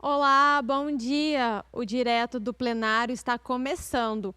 Olá, bom dia! O Direto do Plenário está começando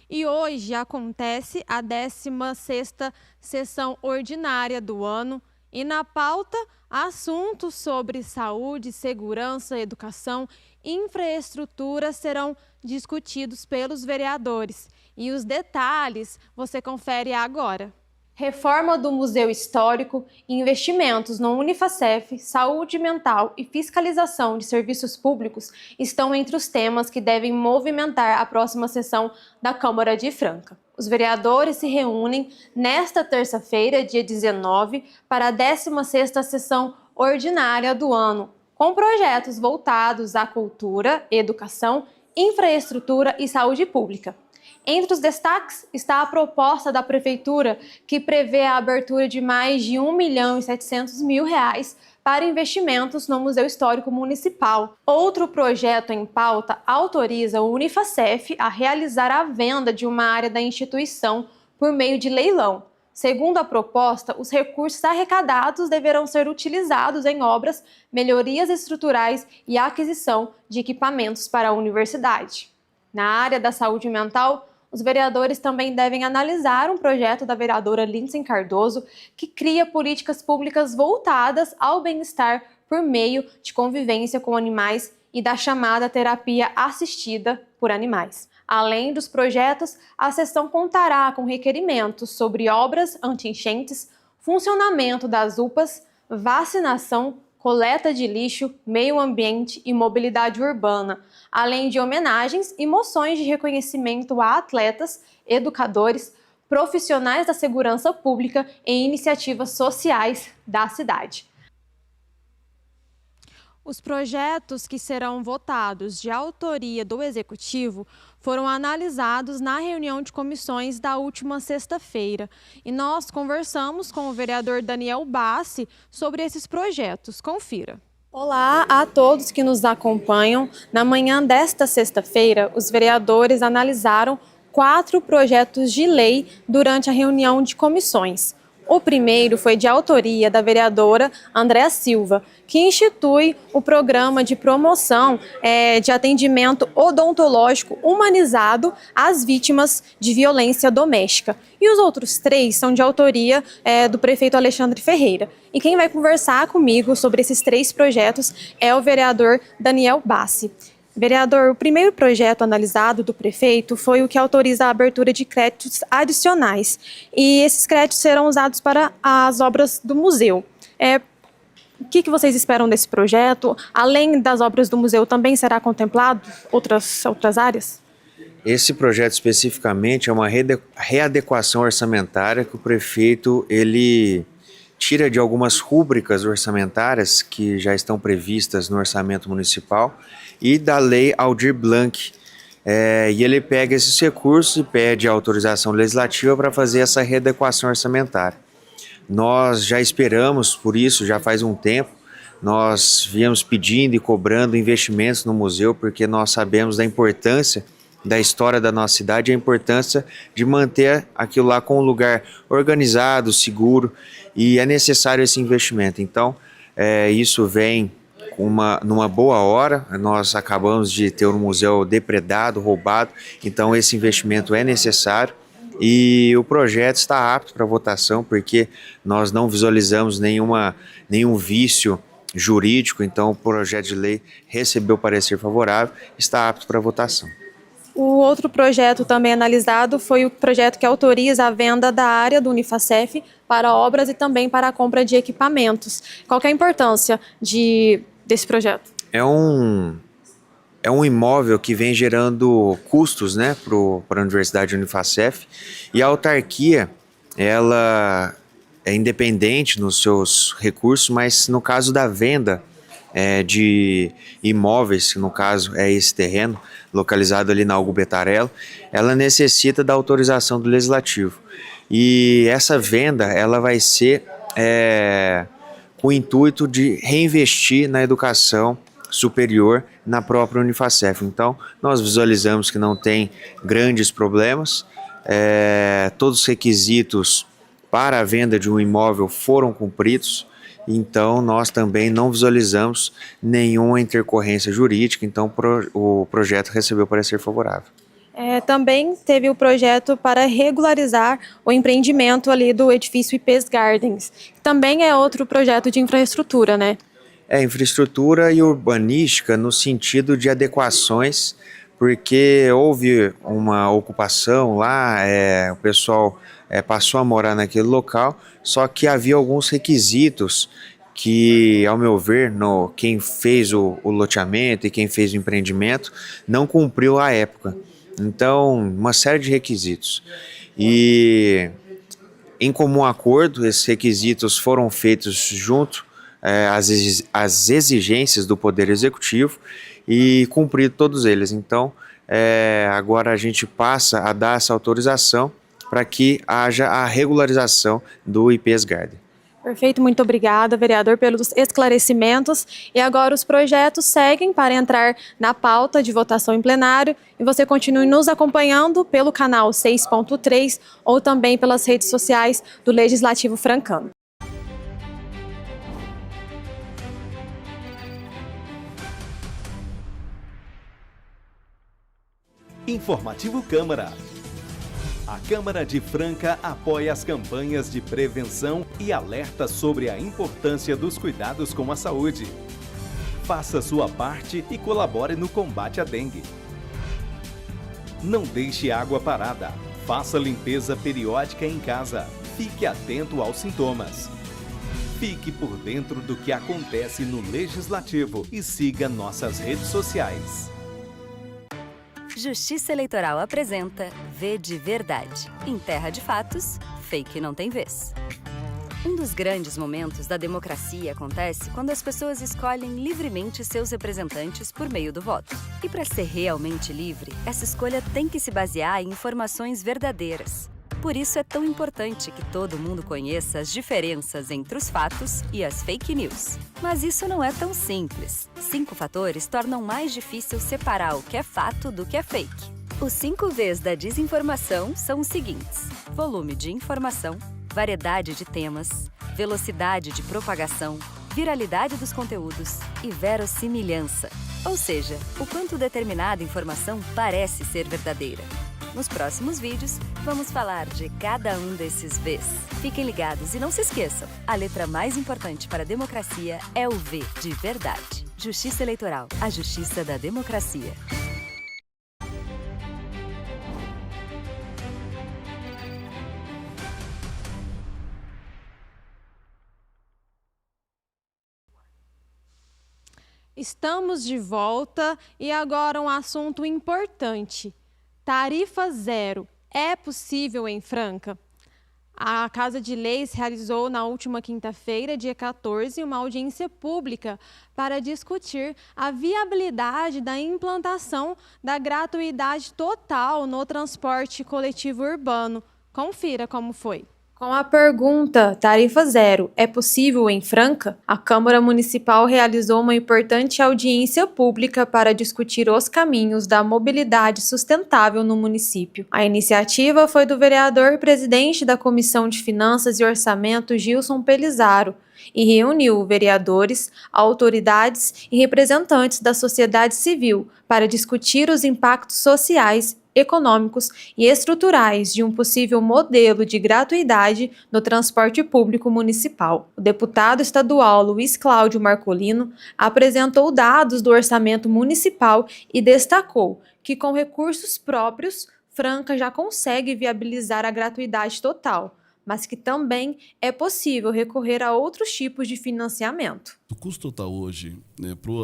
e hoje acontece a 16ª sessão ordinária do ano e na pauta assuntos sobre saúde, segurança, educação e infraestrutura serão discutidos pelos vereadores e os detalhes você confere agora. Reforma do Museu Histórico, investimentos no Unifacef, saúde mental e fiscalização de serviços públicos estão entre os temas que devem movimentar a próxima sessão da Câmara de Franca. Os vereadores se reúnem nesta terça-feira, dia 19, para a 16ª sessão ordinária do ano, com projetos voltados à cultura, educação, infraestrutura e saúde pública. Entre os destaques está a proposta da Prefeitura, que prevê a abertura de mais de R$ 1.700.000 para investimentos no Museu Histórico Municipal. Outro projeto em pauta autoriza o Unifacef a realizar a venda de uma área da instituição por meio de leilão. Segundo a proposta, os recursos arrecadados deverão ser utilizados em obras, melhorias estruturais e aquisição de equipamentos para a universidade. Na área da saúde mental, os vereadores também devem analisar um projeto da vereadora Lindsay Cardoso que cria políticas públicas voltadas ao bem-estar por meio de convivência com animais e da chamada terapia assistida por animais. Além dos projetos, a sessão contará com requerimentos sobre obras anti-enchentes, funcionamento das UPAs, vacinação, coleta de lixo, meio ambiente e mobilidade urbana, além de homenagens e moções de reconhecimento a atletas, educadores, profissionais da segurança pública e iniciativas sociais da cidade. Os projetos que serão votados de autoria do Executivo foram analisados na reunião de comissões da última sexta-feira e nós conversamos com o vereador Daniel Bassi sobre esses projetos. Confira. Olá a todos que nos acompanham. Na manhã desta sexta-feira, os vereadores analisaram 4 projetos de lei durante a reunião de comissões. O primeiro foi de autoria da vereadora Andréa Silva, que institui o programa de promoção de atendimento odontológico humanizado às vítimas de violência doméstica. E os outros 3 são de autoria do prefeito Alexandre Ferreira. E quem vai conversar comigo sobre esses 3 projetos é o vereador Daniel Bassi. Vereador, o primeiro projeto analisado do prefeito foi o que autoriza a abertura de créditos adicionais. E esses créditos serão usados para as obras do museu. O que vocês esperam desse projeto? Além das obras do museu, também será contemplado outras áreas? Esse projeto especificamente é uma readequação orçamentária que o prefeito ele tira de algumas rúbricas orçamentárias que já estão previstas no orçamento municipal e da lei Aldir Blanc. E ele pega esses recursos e pede autorização legislativa para fazer essa readequação orçamentária. Nós já esperamos por isso, já faz um tempo, nós viemos pedindo e cobrando investimentos no museu porque nós sabemos da importância da história da nossa cidade, a importância de manter aquilo lá com um lugar organizado, seguro, e é necessário esse investimento. Então, isso vem numa boa hora. Nós acabamos de ter um museu depredado, roubado, então esse investimento é necessário e o projeto está apto para votação porque nós não visualizamos nenhum vício jurídico, então o projeto de lei recebeu parecer favorável, está apto para votação. O outro projeto também analisado foi o projeto que autoriza a venda da área do Unifacef para obras e também para a compra de equipamentos. Qual que é a importância desse projeto? É um imóvel que vem gerando custos, né, para a Universidade Unifacef, e a autarquia ela é independente nos seus recursos, mas no caso da venda de imóveis, no caso é esse terreno, localizado ali na Hugo Betarello, ela necessita da autorização do Legislativo. E essa venda ela vai ser com o intuito de reinvestir na educação superior na própria Unifacef. Então, nós visualizamos que não tem grandes problemas, todos os requisitos para a venda de um imóvel foram cumpridos, então nós também não visualizamos nenhuma intercorrência jurídica, então o projeto recebeu parecer favorável. Também teve o projeto para regularizar o empreendimento ali do edifício IPs Gardens, que também é outro projeto de infraestrutura, né? Infraestrutura e urbanística no sentido de adequações, porque houve uma ocupação lá, o pessoal passou a morar naquele local, só que havia alguns requisitos que, ao meu ver, quem fez o loteamento e quem fez o empreendimento não cumpriu à época. Então, uma série de requisitos. E, em comum acordo, esses requisitos foram feitos junto às exigências do Poder Executivo e cumprido todos eles. Então, agora a gente passa a dar essa autorização para que haja a regularização do IPs Garden. Perfeito, muito obrigada, vereador, pelos esclarecimentos. E agora os projetos seguem para entrar na pauta de votação em plenário e você continue nos acompanhando pelo canal 6.3 ou também pelas redes sociais do Legislativo Francano. Informativo Câmara. A Câmara de Franca apoia as campanhas de prevenção e alerta sobre a importância dos cuidados com a saúde. Faça sua parte e colabore no combate à dengue. Não deixe água parada. Faça limpeza periódica em casa. Fique atento aos sintomas. Fique por dentro do que acontece no Legislativo e siga nossas redes sociais. Justiça Eleitoral apresenta V de Verdade. Em terra de fatos, fake não tem vez. Um dos grandes momentos da democracia acontece quando as pessoas escolhem livremente seus representantes por meio do voto. E para ser realmente livre, essa escolha tem que se basear em informações verdadeiras. Por isso é tão importante que todo mundo conheça as diferenças entre os fatos e as fake news. Mas isso não é tão simples. 5 fatores tornam mais difícil separar o que é fato do que é fake. Os 5 Vs da desinformação são os seguintes: volume de informação, variedade de temas, velocidade de propagação, viralidade dos conteúdos e verossimilhança. Ou seja, o quanto determinada informação parece ser verdadeira. Nos próximos vídeos, vamos falar de cada um desses Vs. Fiquem ligados e não se esqueçam, a letra mais importante para a democracia é o V de verdade. Justiça Eleitoral, a justiça da democracia. Estamos de volta e agora um assunto importante. Tarifa zero é possível em Franca? A Casa de Leis realizou na última quinta-feira, dia 14, uma audiência pública para discutir a viabilidade da implantação da gratuidade total no transporte coletivo urbano. Confira como foi. Com a pergunta "Tarifa zero é possível em Franca?", a Câmara Municipal realizou uma importante audiência pública para discutir os caminhos da mobilidade sustentável no município. A iniciativa foi do vereador e presidente da Comissão de Finanças e Orçamento, Gilson Pelizaro, e reuniu vereadores, autoridades e representantes da sociedade civil para discutir os impactos sociais, econômicos e estruturais de um possível modelo de gratuidade no transporte público municipal. O deputado estadual Luiz Cláudio Marcolino apresentou dados do orçamento municipal e destacou que, com recursos próprios, Franca já consegue viabilizar a gratuidade total, mas que também é possível recorrer a outros tipos de financiamento. O custo total hoje,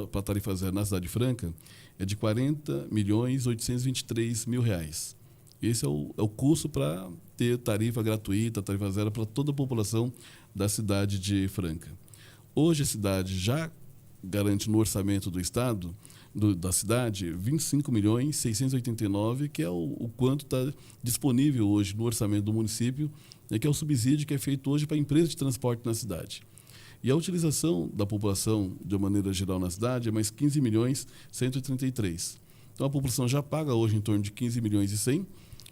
para a tarifa zero na cidade de Franca é de R$ 40.823.000. Esse é o custo para ter tarifa gratuita, tarifa zero para toda a população da cidade de Franca. Hoje a cidade já garante no orçamento do Estado, da cidade, R$ 25.689.000, que é o quanto está disponível hoje no orçamento do município, que é o subsídio que é feito hoje para a empresa de transporte na cidade. E a utilização da população, de maneira geral, na cidade é mais 15.133.000. Então, a população já paga hoje em torno de 15.100.000,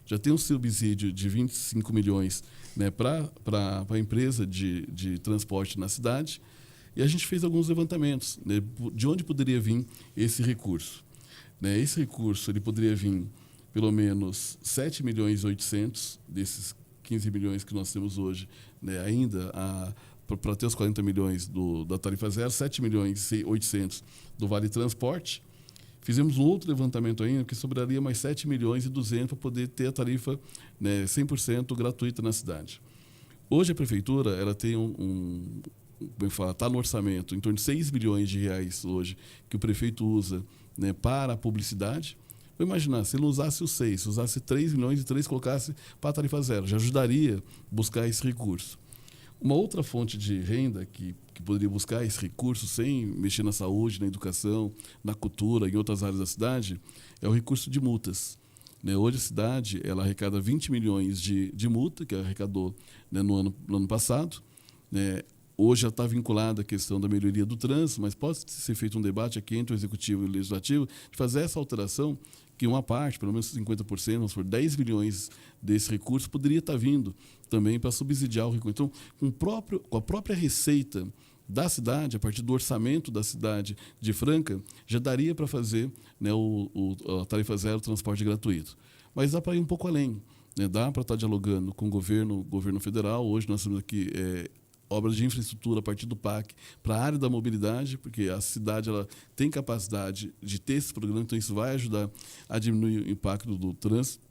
já tem um subsídio de 25 milhões, né, para a empresa de transporte na cidade, E a gente fez alguns levantamentos, né, de onde poderia vir esse recurso. Né? Esse recurso ele poderia vir pelo menos 7 milhões e 800 desses 15 milhões que nós temos hoje, né, ainda para ter os 40 milhões da tarifa zero, 7 milhões e 800 do Vale Transporte. Fizemos um outro levantamento ainda, que sobraria mais 7 milhões e 200 para poder ter a tarifa, né, 100% gratuita na cidade. Hoje a prefeitura ela tem está no orçamento em torno de 6 milhões de reais hoje que o prefeito usa, né, para a publicidade. Vou imaginar, se ele não usasse os 6, se usasse 3 milhões e 3 colocasse para a tarifa zero, já ajudaria a buscar esse recurso. Uma outra fonte de renda que poderia buscar esse recurso sem mexer na saúde, na educação, na cultura, em outras áreas da cidade, é o recurso de multas. Né? Hoje a cidade ela arrecada 20 milhões de multa, que arrecadou, né, no ano passado. Né? Hoje já está vinculada a questão da melhoria do trânsito, mas pode ser feito um debate aqui entre o Executivo e o Legislativo de fazer essa alteração, que uma parte, pelo menos 50%, vamos por 10 milhões desse recurso, poderia estar vindo também para subsidiar o recurso. Então, com a própria receita da cidade, a partir do orçamento da cidade de Franca, já daria para fazer, né, a tarifa zero transporte gratuito. Mas dá para ir um pouco além. Né? Dá para estar dialogando com o governo federal. Hoje nós temos aqui obras de infraestrutura a partir do PAC para a área da mobilidade, porque a cidade ela tem capacidade de ter esse programa, então isso vai ajudar a diminuir o impacto do trânsito.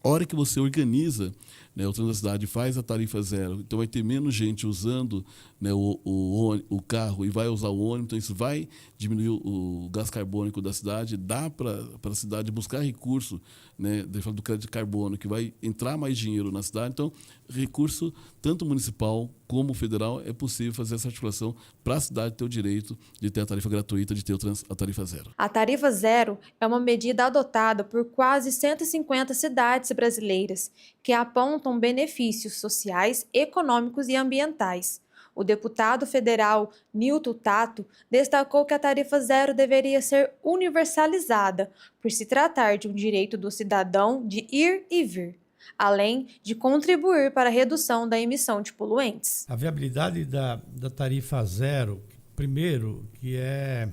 A hora que você organiza, né, o trânsito da cidade, faz a tarifa zero, então vai ter menos gente usando, né, o carro e vai usar o ônibus, então isso vai diminuir o gás carbônico da cidade, dá para a cidade buscar recurso, né, do crédito de carbono, que vai entrar mais dinheiro na cidade. Então, recurso tanto municipal como federal, é possível fazer essa articulação para a cidade ter o direito de ter a tarifa gratuita, de ter a tarifa zero. A tarifa zero é uma medida adotada por quase 150 cidades brasileiras, que apontam benefícios sociais, econômicos e ambientais. O deputado federal Nilton Tato destacou que a tarifa zero deveria ser universalizada, por se tratar de um direito do cidadão de ir e vir, além de contribuir para a redução da emissão de poluentes. A viabilidade da tarifa zero, primeiro, que é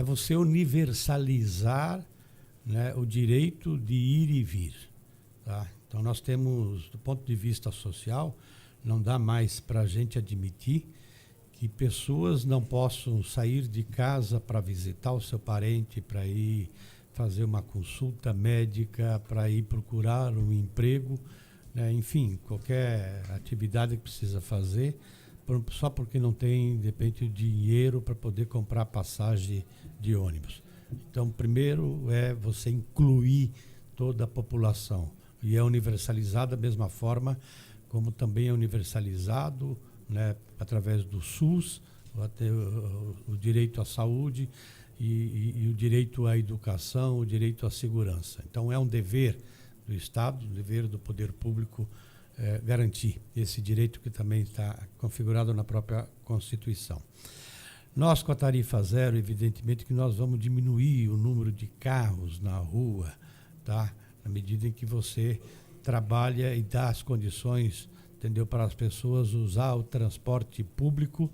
você universalizar, né, o direito de ir e vir. Tá? Então, nós temos, do ponto de vista social, não dá mais para a gente admitir que pessoas não possam sair de casa para visitar o seu parente, para ir fazer uma consulta médica, para ir procurar um emprego, né? Enfim, qualquer atividade que precisa fazer, só porque não tem, de repente, dinheiro para poder comprar passagem de ônibus. Então, primeiro é você incluir toda a população, e é universalizado da mesma forma como também é universalizado, né, através do SUS, o direito à saúde e o direito à educação, o direito à segurança. Então, é um dever do Estado, um dever do poder público garantir esse direito que também está configurado na própria Constituição. Nós, com a tarifa zero, evidentemente que nós vamos diminuir o número de carros na rua, tá? Na medida em que você trabalha e dá as condições, entendeu, para as pessoas usar o transporte público,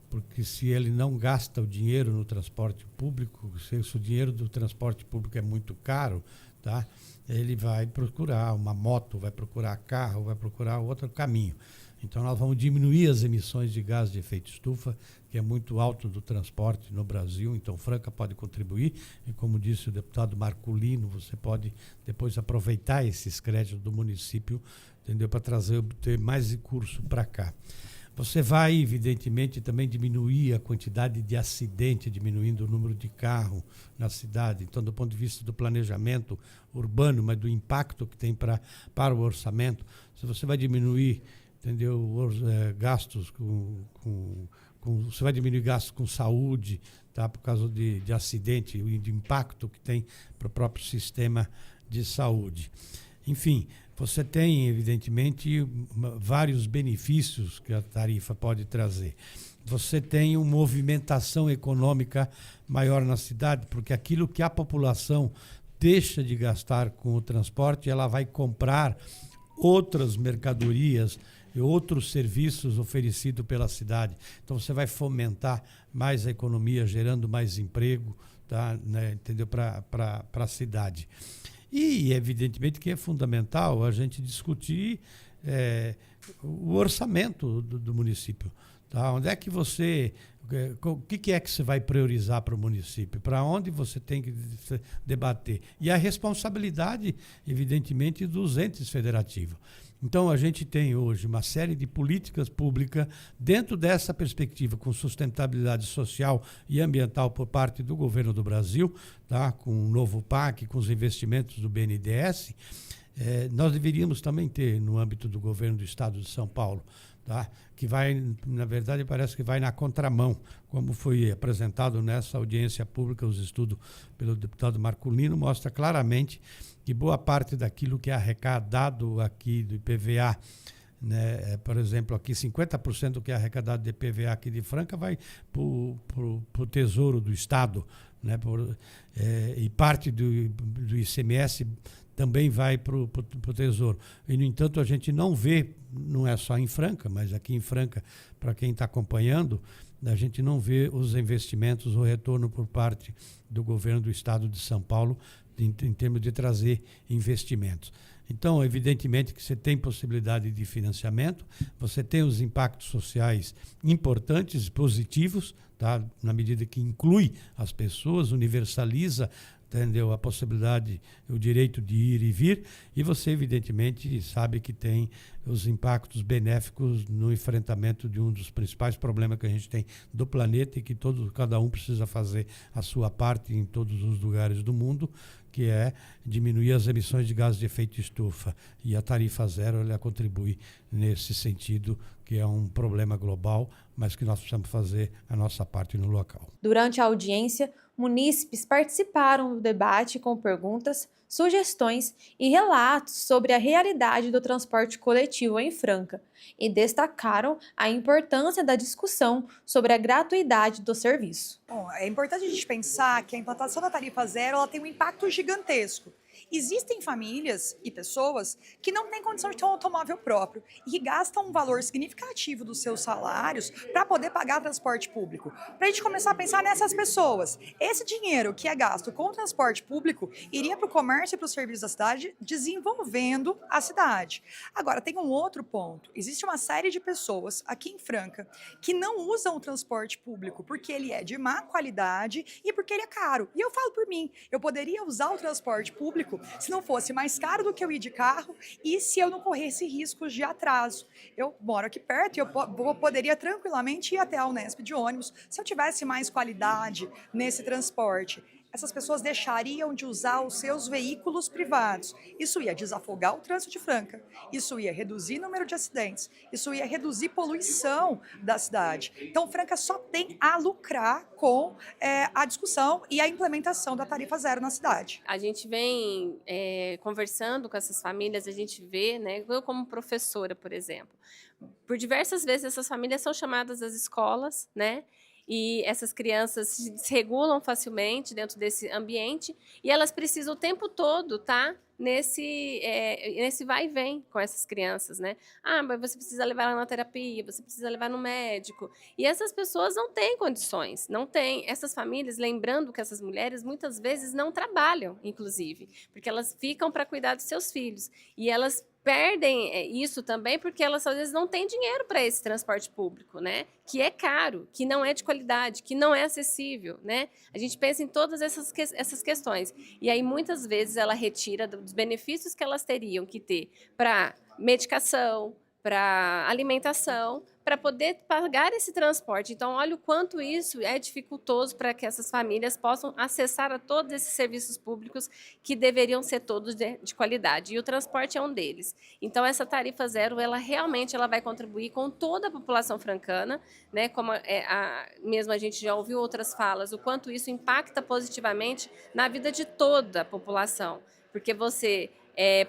porque se ele não gasta o dinheiro no transporte público, se o dinheiro do transporte público é muito caro, tá? Ele vai procurar uma moto, vai procurar carro, vai procurar outro caminho. Então, nós vamos diminuir as emissões de gás de efeito estufa, que é muito alto do transporte no Brasil. Então, Franca pode contribuir. E, como disse o deputado Marculino, você pode depois aproveitar esses créditos do município, entendeu, para ter mais recurso para cá. Você vai, evidentemente, também diminuir a quantidade de acidente, diminuindo o número de carro na cidade. Então, do ponto de vista do planejamento urbano, mas do impacto que tem para o orçamento, se você vai diminuir, entendeu, gastos você vai diminuir gastos com saúde, tá, por causa de acidente e de impacto que tem para o próprio sistema de saúde. Enfim, você tem, evidentemente, vários benefícios que a tarifa pode trazer. Você tem uma movimentação econômica maior na cidade, porque aquilo que a população deixa de gastar com o transporte, ela vai comprar outras mercadorias e outros serviços oferecidos pela cidade. Então você vai fomentar mais a economia, gerando mais emprego, tá, né, entendeu? Para a cidade. E evidentemente que é fundamental a gente discutir o orçamento do município. Tá? Onde é que você... O que é que você vai priorizar para o município? Para onde você tem que debater? E a responsabilidade, evidentemente, dos entes federativos. Então, a gente tem hoje uma série de políticas públicas dentro dessa perspectiva, com sustentabilidade social e ambiental por parte do governo do Brasil, tá? Com o novo PAC, com os investimentos do BNDES. Nós deveríamos também ter, no âmbito do governo do Estado de São Paulo, tá? Que vai, na verdade, parece que vai na contramão, como foi apresentado nessa audiência pública, os estudos pelo deputado Marculino, mostra claramente que boa parte daquilo que é arrecadado aqui do IPVA, né, por exemplo, aqui 50% do que é arrecadado de IPVA aqui de Franca vai para o Tesouro do Estado, né, e parte do ICMS também vai para o Tesouro. E, no entanto, a gente não vê, não é só em Franca, mas aqui em Franca, para quem está acompanhando, a gente não vê os investimentos, o retorno por parte do governo do Estado de São Paulo em termos de trazer investimentos. Então, evidentemente que você tem possibilidade de financiamento, você tem os impactos sociais importantes, positivos, tá? Na medida que inclui as pessoas, universaliza, entendeu? A possibilidade, o direito de ir e vir, e você evidentemente sabe que tem os impactos benéficos no enfrentamento de um dos principais problemas que a gente tem do planeta e que cada um precisa fazer a sua parte em todos os lugares do mundo, que é diminuir as emissões de gases de efeito estufa. E a tarifa zero ela contribui nesse sentido, que é um problema global, mas que nós precisamos fazer a nossa parte no local. Durante a audiência, munícipes participaram do debate com perguntas, sugestões e relatos sobre a realidade do transporte coletivo em Franca e destacaram a importância da discussão sobre a gratuidade do serviço. Bom, é importante a gente pensar que a implantação da tarifa zero ela tem um impacto gigantesco. Existem famílias e pessoas que não têm condição de ter um automóvel próprio e que gastam um valor significativo dos seus salários para poder pagar transporte público. Para a gente começar a pensar nessas pessoas, esse dinheiro que é gasto com o transporte público iria para o comércio e para os serviços da cidade, desenvolvendo a cidade. Agora, tem um outro ponto. Existe uma série de pessoas aqui em Franca que não usam o transporte público porque ele é de má qualidade e porque ele é caro. E eu falo por mim, eu poderia usar o transporte público se não fosse mais caro do que eu ir de carro e se eu não corresse riscos de atraso. Eu moro aqui perto e eu poderia tranquilamente ir até a Unesp de ônibus se eu tivesse mais qualidade nesse transporte. Essas pessoas deixariam de usar os seus veículos privados. Isso ia desafogar o trânsito de Franca, isso ia reduzir o número de acidentes, isso ia reduzir poluição da cidade. Então, Franca só tem a lucrar com a discussão e a implementação da tarifa zero na cidade. A gente vem conversando com essas famílias, a gente vê, né, eu como professora, por exemplo, por diversas vezes essas famílias são chamadas às escolas, né? E essas crianças se regulam facilmente dentro desse ambiente e elas precisam o tempo todo estar nesse vai e vem com essas crianças, né? Ah, mas você precisa levar ela na terapia, você precisa levar no médico. E essas pessoas não têm condições, não têm. Essas famílias, lembrando que essas mulheres muitas vezes não trabalham, inclusive, porque elas ficam para cuidar dos seus filhos. E elas perdem isso também porque elas às vezes não têm dinheiro para esse transporte público, né? Que é caro, que não é de qualidade, que não é acessível, né? A gente pensa em todas essas questões. E aí muitas vezes ela retira dos benefícios que elas teriam que ter para medicação, para alimentação, para poder pagar esse transporte. Então, olha o quanto isso é dificultoso para que essas famílias possam acessar a todos esses serviços públicos que deveriam ser todos de qualidade. E o transporte é um deles. Então, essa tarifa zero, ela realmente vai contribuir com toda a população francana, né? Como mesmo a gente já ouviu outras falas, o quanto isso impacta positivamente na vida de toda a população. Porque você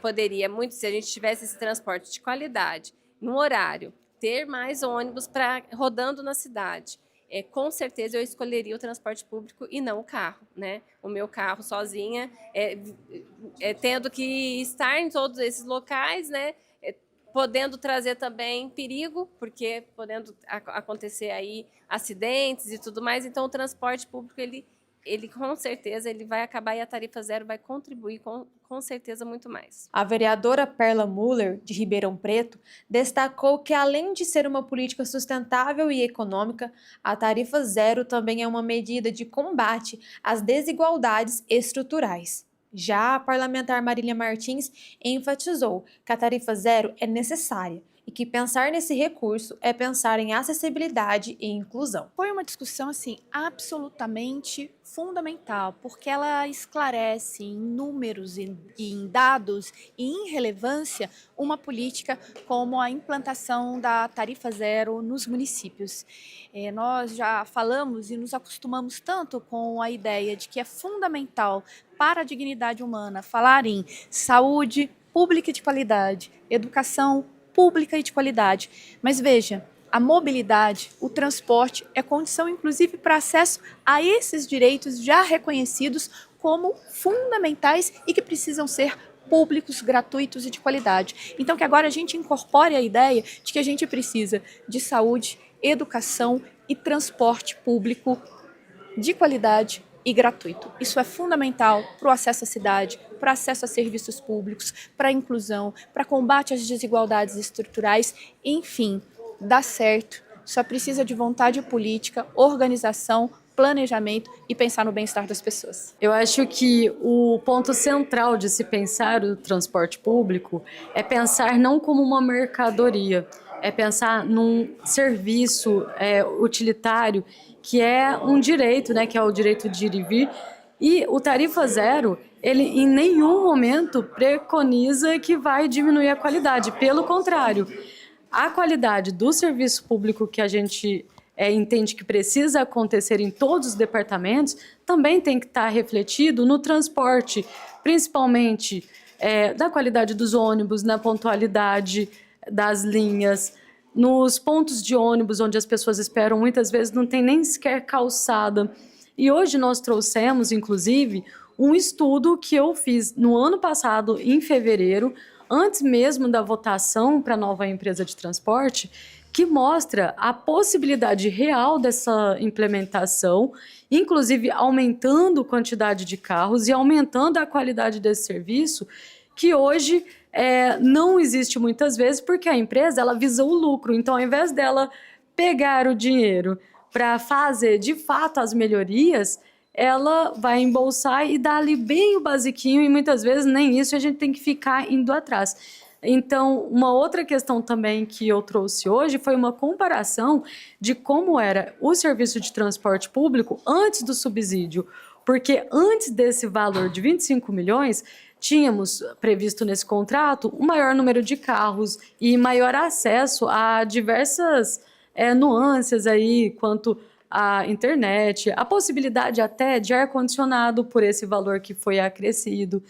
poderia, se a gente tivesse esse transporte de qualidade, no horário, ter mais ônibus rodando na cidade com certeza eu escolheria o transporte público e não o carro, né? O meu carro sozinha, tendo que estar em todos esses locais, né? Podendo trazer também perigo, porque podendo acontecer aí acidentes e tudo mais. Então, o transporte público, ele com certeza ele vai acabar e a tarifa zero vai contribuir com certeza muito mais. A vereadora Perla Muller, de Ribeirão Preto, destacou que, além de ser uma política sustentável e econômica, a tarifa zero também é uma medida de combate às desigualdades estruturais. Já a parlamentar Marília Martins enfatizou que a tarifa zero é necessária e que pensar nesse recurso é pensar em acessibilidade e inclusão. Foi uma discussão assim absolutamente fundamental, porque ela esclarece em números e em dados e em relevância uma política como a implantação da tarifa zero nos municípios. Nós já falamos e nos acostumamos tanto com a ideia de que é fundamental para a dignidade humana falar em saúde pública e de qualidade, educação pública e de qualidade. Mas veja, a mobilidade, o transporte é condição inclusive para acesso a esses direitos já reconhecidos como fundamentais e que precisam ser públicos, gratuitos e de qualidade. Então que agora a gente incorpore a ideia de que a gente precisa de saúde, educação e transporte público de qualidade e gratuito. Isso é fundamental para o acesso à cidade, para o acesso a serviços públicos, para a inclusão, para combate às desigualdades estruturais, enfim, dá certo. Só precisa de vontade política, organização, planejamento e pensar no bem-estar das pessoas. Eu acho que o ponto central de se pensar o transporte público é pensar não como uma mercadoria, é pensar num serviço utilitário que é um direito, né, que é o direito de ir e vir. E o tarifa zero, ele em nenhum momento preconiza que vai diminuir a qualidade. Pelo contrário, a qualidade do serviço público que a gente entende que precisa acontecer em todos os departamentos também tem que estar refletido no transporte, principalmente da qualidade dos ônibus, na pontualidade das linhas, nos pontos de ônibus onde as pessoas esperam, muitas vezes não tem nem sequer calçada. E hoje nós trouxemos, inclusive, um estudo que eu fiz no ano passado, em fevereiro, antes mesmo da votação para a nova empresa de transporte, que mostra a possibilidade real dessa implementação, inclusive aumentando a quantidade de carros e aumentando a qualidade desse serviço, que hoje não existe muitas vezes, porque a empresa ela visa o lucro. Então, ao invés dela pegar o dinheiro para fazer, de fato, as melhorias, ela vai embolsar e dar ali bem o basiquinho, e muitas vezes nem isso a gente tem que ficar indo atrás. Então, uma outra questão também que eu trouxe hoje foi uma comparação de como era o serviço de transporte público antes do subsídio, porque antes desse valor de 25 milhões, tínhamos previsto nesse contrato um maior número de carros e maior acesso a diversas nuances aí, quanto à internet, a possibilidade até de ar-condicionado por esse valor que foi acrescido.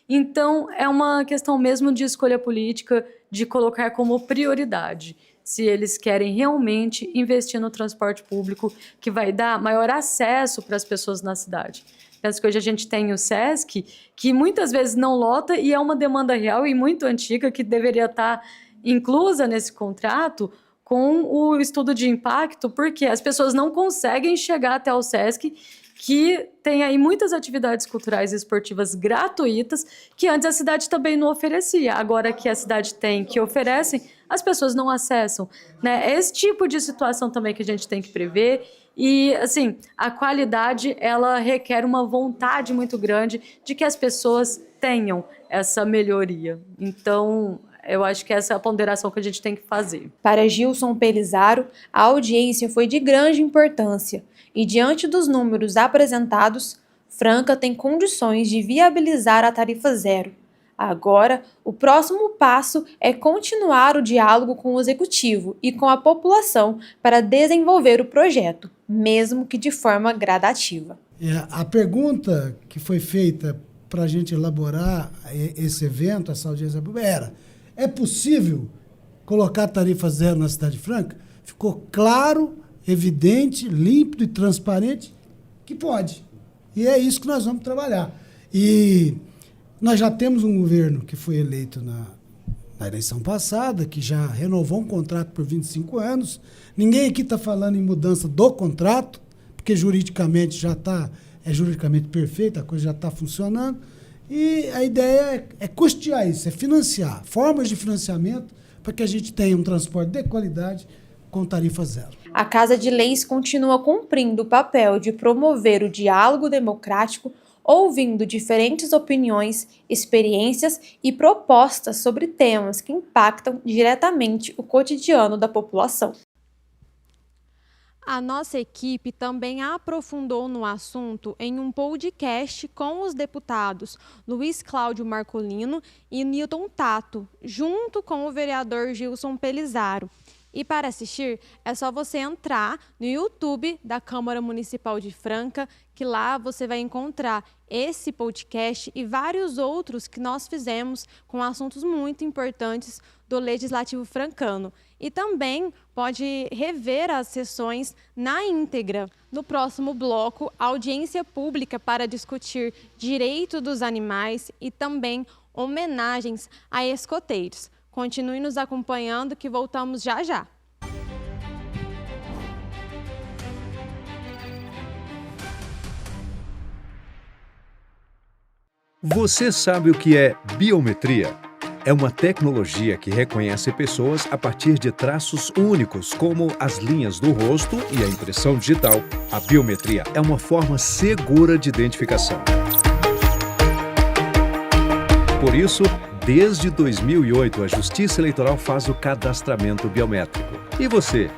Então, é uma questão mesmo de escolha política, de colocar como prioridade, se eles querem realmente investir no transporte público, que vai dar maior acesso para as pessoas na cidade. Penso que hoje a gente tem o SESC, que muitas vezes não lota e é uma demanda real e muito antiga, que deveria estar inclusa nesse contrato com o estudo de impacto, porque as pessoas não conseguem chegar até o SESC, que tem aí muitas atividades culturais e esportivas gratuitas, que antes a cidade também não oferecia. Agora que a cidade tem, que oferecem, as pessoas não acessam, né? É esse tipo de situação também que a gente tem que prever. E, assim, a qualidade, ela requer uma vontade muito grande de que as pessoas tenham essa melhoria. Então, eu acho que essa é a ponderação que a gente tem que fazer. Para Gilson Pelizaro, a audiência foi de grande importância e, diante dos números apresentados, Franca tem condições de viabilizar a tarifa zero. Agora, o próximo passo é continuar o diálogo com o Executivo e com a população para desenvolver o projeto, mesmo que de forma gradativa. A pergunta que foi feita para a gente elaborar esse evento, essa audiência pública, é possível colocar tarifa zero na Cidade Franca? Ficou claro evidente, límpido e transparente, que pode. E é isso que nós vamos trabalhar. E nós já temos um governo que foi eleito na eleição passada, que já renovou um contrato por 25 anos. Ninguém aqui está falando em mudança do contrato, porque juridicamente já está, é juridicamente perfeito, a coisa já está funcionando. E a ideia é custear isso, é financiar, formas de financiamento para que a gente tenha um transporte de qualidade com tarifa zero. A Casa de Leis continua cumprindo o papel de promover o diálogo democrático, ouvindo diferentes opiniões, experiências e propostas sobre temas que impactam diretamente o cotidiano da população. A nossa equipe também aprofundou no assunto em um podcast com os deputados Luiz Cláudio Marcolino e Newton Tato, junto com o vereador Gilson Pelizaro. E para assistir, é só você entrar no YouTube da Câmara Municipal de Franca, que lá você vai encontrar esse podcast e vários outros que nós fizemos com assuntos muito importantes do Legislativo francano. E também pode rever as sessões na íntegra. No próximo bloco, audiência pública para discutir direito dos animais e também homenagens a escoteiros. Continue nos acompanhando que voltamos já já. Você sabe o que é biometria? É uma tecnologia que reconhece pessoas a partir de traços únicos, como as linhas do rosto e a impressão digital. A biometria é uma forma segura de identificação. Por isso, desde 2008, a Justiça Eleitoral faz o cadastramento biométrico. E você,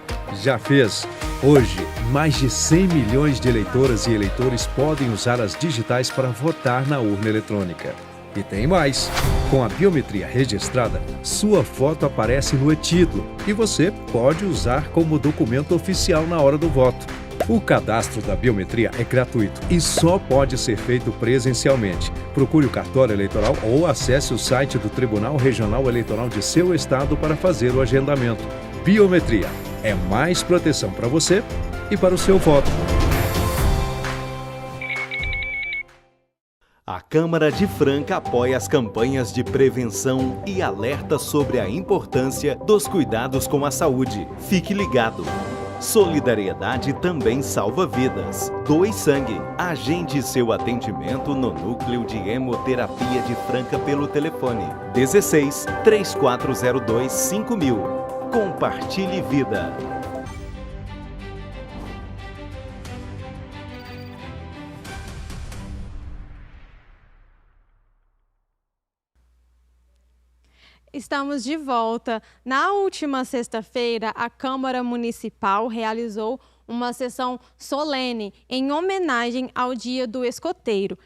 já fez? Hoje, mais de 100 milhões de eleitoras e eleitores podem usar as digitais para votar na urna eletrônica. E tem mais! Com a biometria registrada, sua foto aparece no e-título e você pode usar como documento oficial na hora do voto. O cadastro da biometria é gratuito e só pode ser feito presencialmente. Procure o cartório eleitoral ou acesse o site do Tribunal Regional Eleitoral de seu estado para fazer o agendamento. Biometria é mais proteção para você e para o seu voto. A Câmara de Franca apoia as campanhas de prevenção e alerta sobre a importância dos cuidados com a saúde. Fique ligado! Solidariedade também salva vidas. Doe sangue. Agende seu atendimento no Núcleo de Hemoterapia de Franca pelo telefone 16 3402 5000. Compartilhe vida. Estamos de volta. Na última sexta-feira, a Câmara Municipal realizou uma sessão solene em homenagem ao Dia do Escoteiro.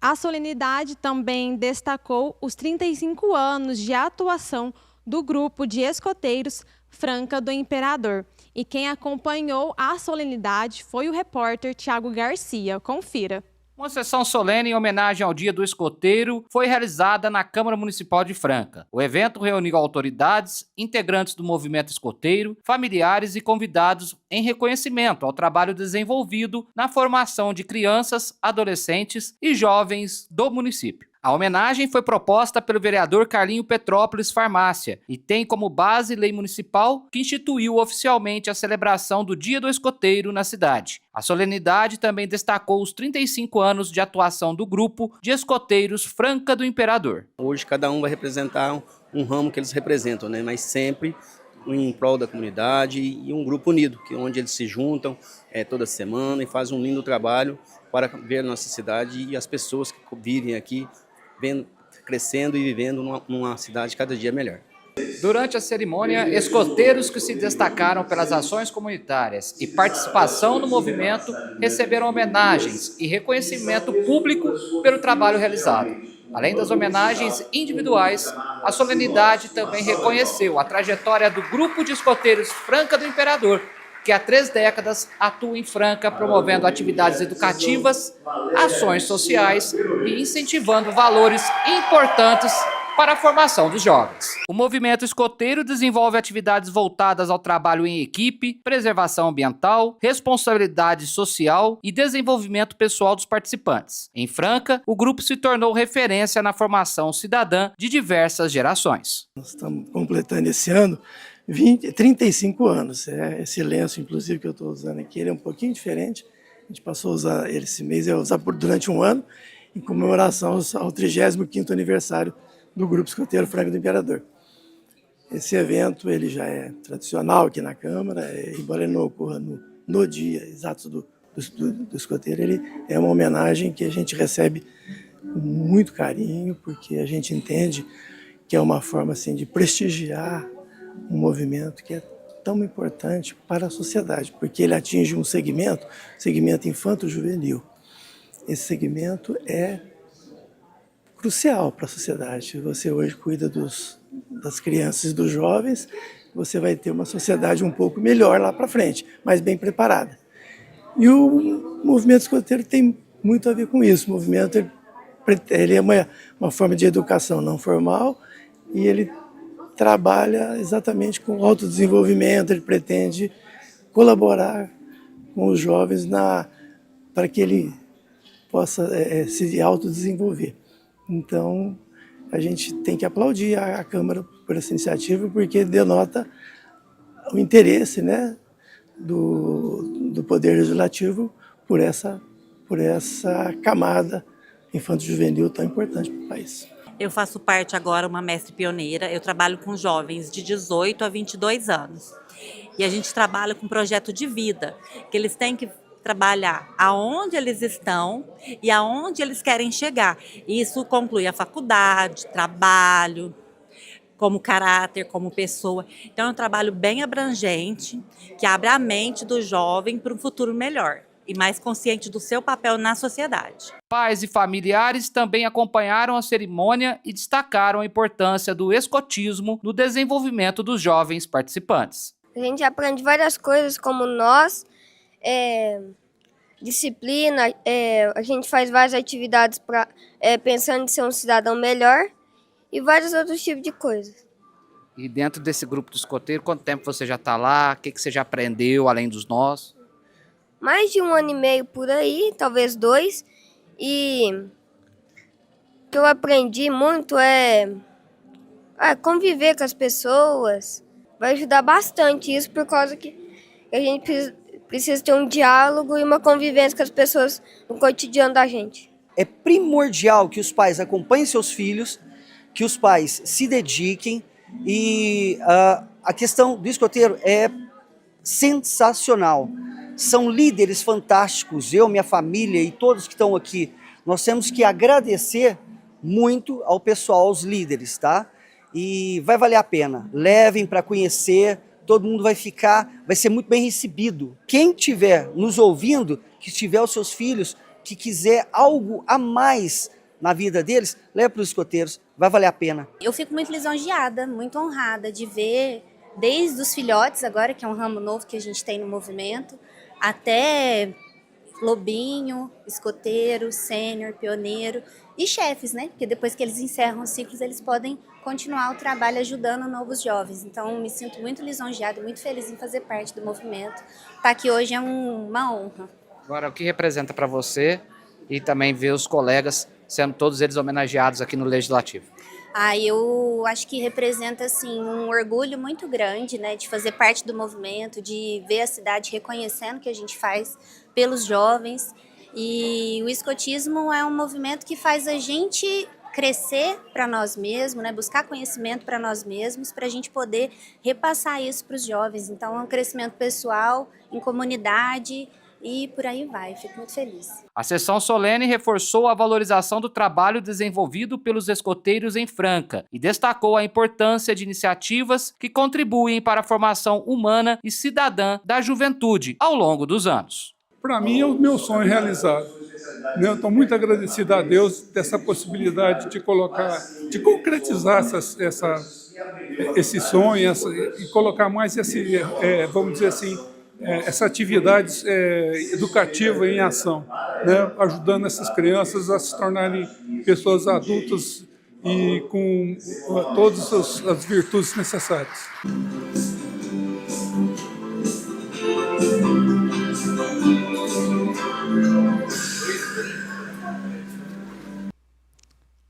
A solenidade também destacou os 35 anos de atuação do grupo de escoteiros Franca do Imperador. E quem acompanhou a solenidade foi o repórter Tiago Garcia. Confira. Uma sessão solene em homenagem ao Dia do Escoteiro foi realizada na Câmara Municipal de Franca. O evento reuniu autoridades, integrantes do movimento escoteiro, familiares e convidados em reconhecimento ao trabalho desenvolvido na formação de crianças, adolescentes e jovens do município. A homenagem foi proposta pelo vereador Carlinho Petrópolis Farmácia e tem como base lei municipal que instituiu oficialmente a celebração do Dia do Escoteiro na cidade. A solenidade também destacou os 35 anos de atuação do grupo de escoteiros Franca do Imperador. Hoje cada um vai representar um ramo que eles representam, né? Mas sempre em prol da comunidade e um grupo unido, onde eles se juntam toda semana e fazem um lindo trabalho para ver a nossa cidade e as pessoas que vivem aqui crescendo e vivendo numa cidade cada dia melhor. Durante a cerimônia, escoteiros que se destacaram pelas ações comunitárias e participação no movimento receberam homenagens e reconhecimento público pelo trabalho realizado. Além das homenagens individuais, a solenidade também reconheceu a trajetória do grupo de escoteiros Franca do Imperador, que há 3 décadas atua em Franca promovendo atividades educativas, ações sociais e incentivando valores importantes para a formação dos jovens. O movimento escoteiro desenvolve atividades voltadas ao trabalho em equipe, preservação ambiental, responsabilidade social e desenvolvimento pessoal dos participantes. Em Franca, o grupo se tornou referência na formação cidadã de diversas gerações. Nós estamos completando esse ano 35 anos. Esse lenço, inclusive, que eu estou usando aqui, ele é um pouquinho diferente. A gente passou a usar ele esse mês, eu usar durante um ano, em comemoração ao 35º aniversário do Grupo Escoteiro Franca do Imperador. Esse evento ele já é tradicional aqui na Câmara, embora ele não ocorra no dia exato do escoteiro, ele é uma homenagem que a gente recebe com muito carinho, porque a gente entende que é uma forma assim, de prestigiar um movimento que é tão importante para a sociedade, porque ele atinge um segmento infanto-juvenil. Esse segmento é crucial para a sociedade. Você hoje cuida das crianças e dos jovens, você vai ter uma sociedade um pouco melhor lá para frente, mais bem preparada. E o movimento escoteiro tem muito a ver com isso. O movimento ele é uma forma de educação não formal e ele trabalha exatamente com o autodesenvolvimento, ele pretende colaborar com os jovens para que ele possa se autodesenvolver. Então, a gente tem que aplaudir a Câmara por essa iniciativa, porque denota o interesse, né, do Poder Legislativo por essa camada infanto-juvenil tão importante para o país. Eu faço parte agora, uma mestre pioneira, eu trabalho com jovens de 18 a 22 anos. E a gente trabalha com um projeto de vida, que eles têm que trabalhar aonde eles estão e aonde eles querem chegar. Isso conclui a faculdade, trabalho, como caráter, como pessoa. Então é um trabalho bem abrangente, que abre a mente do jovem para um futuro melhor e mais consciente do seu papel na sociedade. Pais e familiares também acompanharam a cerimônia e destacaram a importância do escotismo no desenvolvimento dos jovens participantes. A gente aprende várias coisas como disciplina, a gente faz várias atividades pensando em ser um cidadão melhor e vários outros tipos de coisas. E dentro desse grupo do escoteiro, quanto tempo você já está lá? O que você já aprendeu além dos nós? Mais de 1 ano e meio por aí, talvez 2. E o que eu aprendi muito é conviver com as pessoas. Vai ajudar bastante isso, por causa que a gente precisa ter um diálogo e uma convivência com as pessoas no cotidiano da gente. É primordial que os pais acompanhem seus filhos, que os pais se dediquem e a questão do escoteiro é sensacional. São líderes fantásticos, eu, minha família e todos que estão aqui. Nós temos que agradecer muito ao pessoal, aos líderes, tá? E vai valer a pena. Levem para conhecer, todo mundo vai ser muito bem recebido. Quem estiver nos ouvindo, que tiver os seus filhos, que quiser algo a mais na vida deles, leve para os escoteiros, vai valer a pena. Eu fico muito lisonjeada, muito honrada de ver, desde os filhotes agora, que é um ramo novo que a gente tem no movimento, até lobinho, escoteiro, sênior, pioneiro e chefes, né? Porque depois que eles encerram os ciclos, eles podem continuar o trabalho ajudando novos jovens. Então, me sinto muito lisonjeada, muito feliz em fazer parte do movimento. Estar aqui hoje é uma honra. Agora, o que representa para você e também ver os colegas sendo todos eles homenageados aqui no Legislativo? Eu acho que representa assim, um orgulho muito grande, né, de fazer parte do movimento, de ver a cidade reconhecendo o que a gente faz pelos jovens. E o escotismo é um movimento que faz a gente crescer para nós mesmos, né, buscar conhecimento para nós mesmos, para a gente poder repassar isso para os jovens. Então é um crescimento pessoal, em comunidade, e por aí vai, fico muito feliz. A sessão solene reforçou a valorização do trabalho desenvolvido pelos escoteiros em Franca e destacou a importância de iniciativas que contribuem para a formação humana e cidadã da juventude ao longo dos anos. Para mim é o meu sonho realizado. Eu estou muito agradecido a Deus dessa possibilidade de concretizar esse sonho e colocar mais vamos dizer assim, essa atividade educativa em ação, né? Ajudando essas crianças a se tornarem pessoas adultas e com todas as virtudes necessárias.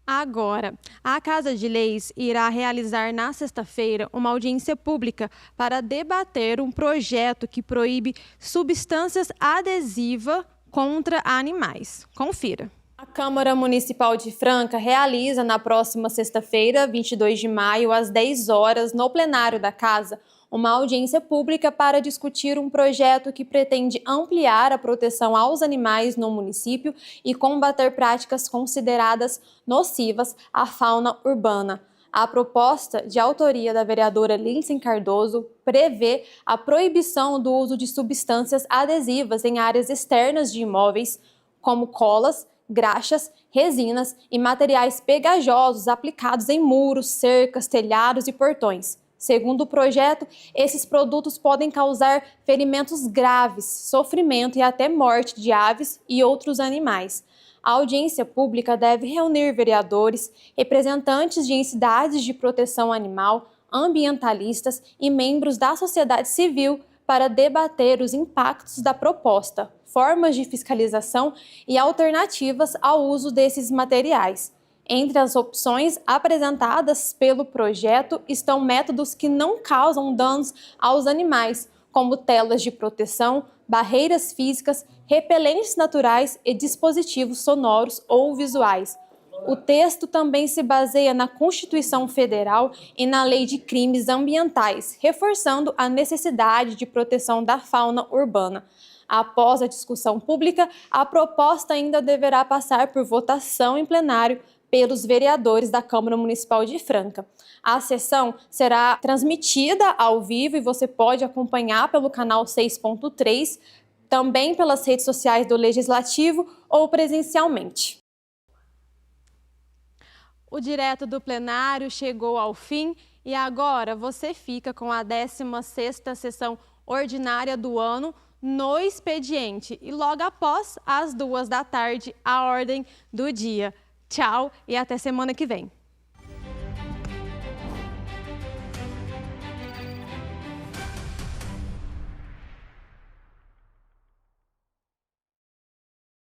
Agora, a Casa de Leis irá realizar na sexta-feira uma audiência pública para debater um projeto que proíbe substâncias adesivas contra animais. Confira. A Câmara Municipal de Franca realiza na próxima sexta-feira, 22 de maio, às 10 horas, no plenário da Casa, uma audiência pública para discutir um projeto que pretende ampliar a proteção aos animais no município e combater práticas consideradas nocivas à fauna urbana. A proposta, de autoria da vereadora Lindsay Cardoso, prevê a proibição do uso de substâncias adesivas em áreas externas de imóveis, como colas, graxas, resinas e materiais pegajosos aplicados em muros, cercas, telhados e portões. Segundo o projeto, esses produtos podem causar ferimentos graves, sofrimento e até morte de aves e outros animais. A audiência pública deve reunir vereadores, representantes de entidades de proteção animal, ambientalistas e membros da sociedade civil para debater os impactos da proposta, formas de fiscalização e alternativas ao uso desses materiais. Entre as opções apresentadas pelo projeto estão métodos que não causam danos aos animais, como telas de proteção, barreiras físicas, repelentes naturais e dispositivos sonoros ou visuais. O texto também se baseia na Constituição Federal e na Lei de Crimes Ambientais, reforçando a necessidade de proteção da fauna urbana. Após a discussão pública, a proposta ainda deverá passar por votação em plenário pelos vereadores da Câmara Municipal de Franca. A sessão será transmitida ao vivo e você pode acompanhar pelo canal 6.3, também pelas redes sociais do Legislativo ou presencialmente. O Direto do Plenário chegou ao fim e agora você fica com a 16ª sessão ordinária do ano no expediente e logo após, às 14h, a ordem do dia. Tchau e até semana que vem.